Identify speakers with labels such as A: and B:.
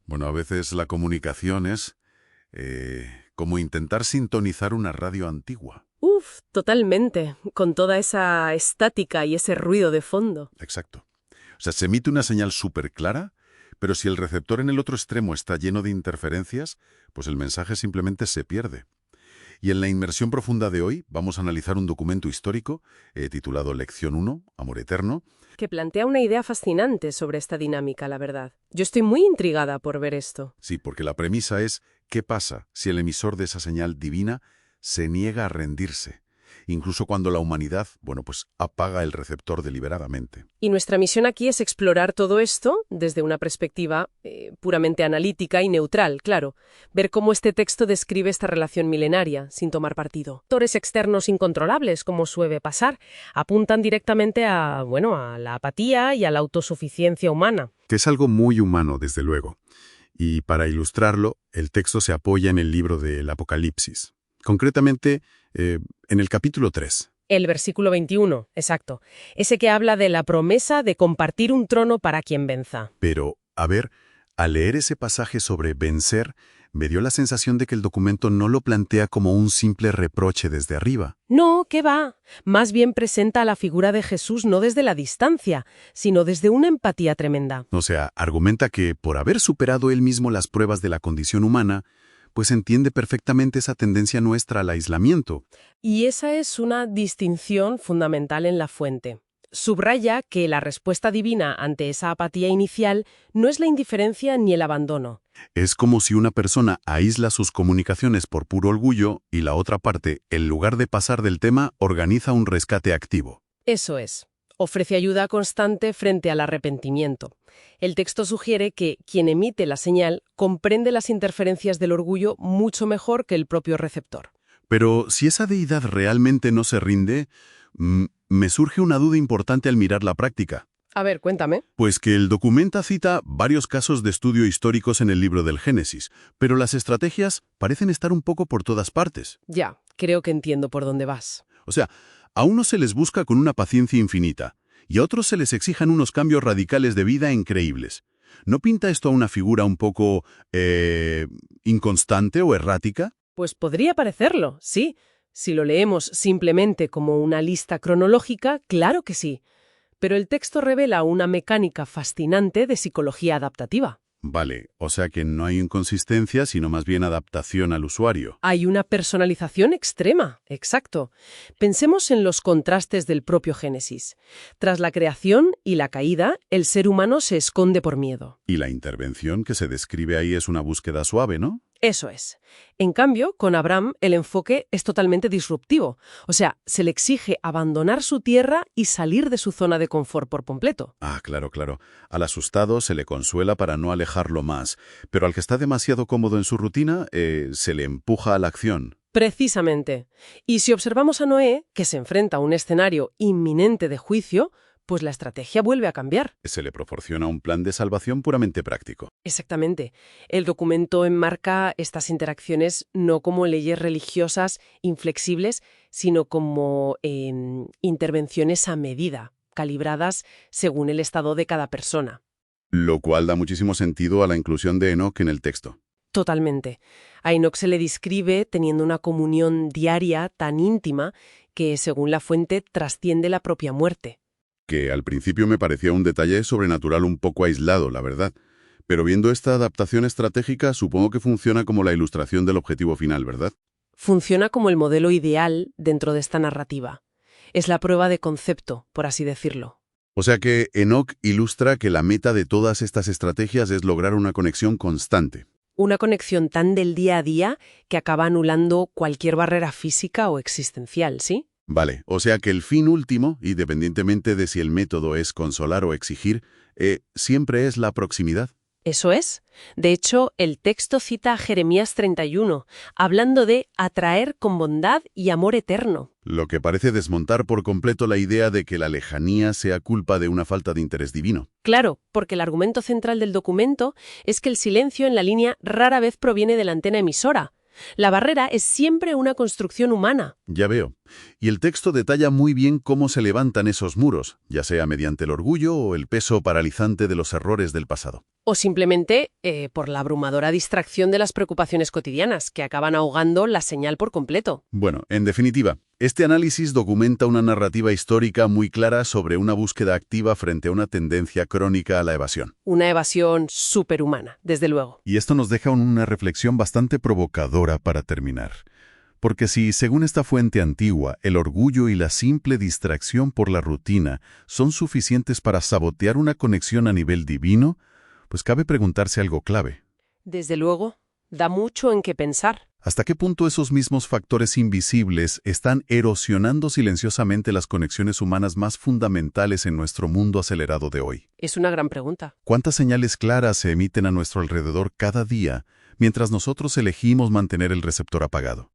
A: Bueno, a veces la comunicación es como intentar sintonizar una radio antigua.
B: Uf, totalmente, con toda esa estática y ese ruido de fondo.
A: Exacto. O sea, se emite una señal súper clara, pero si el receptor en el otro extremo está lleno de interferencias, pues el mensaje simplemente se pierde. Y en la inmersión profunda de hoy vamos a analizar un documento histórico titulado Lección 1, Amor Eterno.
B: Que plantea una idea fascinante sobre esta dinámica, la verdad. Yo estoy muy intrigada por ver esto.
A: Sí, porque la premisa es ¿qué pasa si el emisor de esa señal divina se niega a rendirse? Incluso cuando la humanidad, pues apaga el receptor deliberadamente.
B: Y nuestra misión aquí es explorar todo esto desde una perspectiva puramente analítica y neutral, claro. Ver cómo este texto describe esta relación milenaria, sin tomar partido. Factores externos incontrolables, como suele pasar, apuntan directamente a la apatía y a la autosuficiencia humana.
A: Que es algo muy humano, desde luego. Y para ilustrarlo, el texto se apoya en el libro del Apocalipsis. Concretamente, en el capítulo 3.
B: El versículo 21, exacto. Ese que habla de la promesa de compartir un trono para quien venza.
A: Pero, a ver, al leer ese pasaje sobre vencer, me dio la sensación de que el documento no lo plantea como un simple reproche desde arriba.
B: No, ¿qué va? Más bien presenta a la figura de Jesús no desde la distancia, sino desde una empatía tremenda.
A: O sea, argumenta que por haber superado él mismo las pruebas de la condición humana, pues entiende perfectamente esa tendencia nuestra al aislamiento.
B: Y esa es una distinción fundamental en la fuente. Subraya que la respuesta divina ante esa apatía inicial no es la indiferencia ni el abandono.
A: Es como si una persona aísla sus comunicaciones por puro orgullo y la otra parte, en lugar de pasar del tema, organiza un rescate activo.
B: Eso es. Ofrece ayuda constante frente al arrepentimiento. El texto sugiere que quien emite la señal comprende las interferencias del orgullo mucho mejor que el propio receptor.
A: Pero si esa deidad realmente no se rinde, me surge una duda importante al mirar la práctica.
B: A ver, cuéntame.
A: Pues que el documento cita varios casos de estudio históricos en el libro del Génesis, pero las estrategias parecen estar un poco por todas partes.
B: Ya, creo que entiendo por dónde vas.
A: O sea, a unos se les busca con una paciencia infinita, y a otros se les exijan unos cambios radicales de vida increíbles. ¿No pinta esto a una figura un poco inconstante o errática?
B: Pues podría parecerlo, sí. Si lo leemos simplemente como una lista cronológica, claro que sí. Pero el texto revela una mecánica fascinante de psicología adaptativa.
A: Vale, o sea que no hay inconsistencia, sino más bien adaptación al usuario.
B: Hay una personalización extrema, exacto. Pensemos en los contrastes del propio Génesis. Tras la creación y la caída, el ser humano se esconde por miedo.
A: Y la intervención que se describe ahí es una búsqueda suave, ¿no?
B: Eso es. En cambio, con Abraham el enfoque es totalmente disruptivo. O sea, se le exige abandonar su tierra y salir de su zona de confort por completo.
A: Ah, claro, claro. Al asustado se le consuela para no alejarlo más, pero al que está demasiado cómodo en su rutina, se le empuja a la acción.
B: Precisamente. Y si observamos a Noé, que se enfrenta a un escenario inminente de juicio, pues la estrategia vuelve a cambiar.
A: Se le proporciona un plan de salvación puramente práctico.
B: Exactamente. El documento enmarca estas interacciones no como leyes religiosas inflexibles, sino como intervenciones a medida, calibradas según el estado de cada persona.
A: Lo cual da muchísimo sentido a la inclusión de Enoc en el texto.
B: Totalmente. A Enoc se le describe teniendo una comunión diaria tan íntima que, según la fuente, trasciende la propia muerte.
A: Que al principio me parecía un detalle sobrenatural un poco aislado, la verdad. Pero viendo esta adaptación estratégica, supongo que funciona como la ilustración del objetivo final, ¿verdad?
B: Funciona como el modelo ideal dentro de esta narrativa. Es la prueba de concepto, por así decirlo.
A: O sea que Enoc ilustra que la meta de todas estas estrategias es lograr una conexión constante.
B: Una conexión tan del día a día que acaba anulando cualquier barrera física o existencial, ¿sí?
A: Vale, o sea que el fin último, independientemente de si el método es consolar o exigir, siempre es la proximidad.
B: Eso es. De hecho, el texto cita a Jeremías 31, hablando de atraer con bondad y amor eterno.
A: Lo que parece desmontar por completo la idea de que la lejanía sea culpa de una falta de interés divino.
B: Claro, porque el argumento central del documento es que el silencio en la línea rara vez proviene de la antena emisora. La barrera es siempre una construcción humana.
A: Ya veo. Y el texto detalla muy bien cómo se levantan esos muros, ya sea mediante el orgullo o el peso paralizante de los errores del pasado.
B: O simplemente por la abrumadora distracción de las preocupaciones cotidianas, que acaban ahogando la señal por completo.
A: Bueno, en definitiva, este análisis documenta una narrativa histórica muy clara sobre una búsqueda activa frente a una tendencia crónica a la evasión.
B: Una evasión superhumana, desde luego.
A: Y esto nos deja una reflexión bastante provocadora para terminar. Porque si, según esta fuente antigua, el orgullo y la simple distracción por la rutina son suficientes para sabotear una conexión a nivel divino, pues cabe preguntarse algo clave.
B: Desde luego, da mucho en qué pensar.
A: ¿Hasta qué punto esos mismos factores invisibles están erosionando silenciosamente las conexiones humanas más fundamentales en nuestro mundo acelerado de hoy?
B: Es una gran pregunta.
A: ¿Cuántas señales claras se emiten a nuestro alrededor cada día mientras nosotros elegimos mantener el receptor apagado?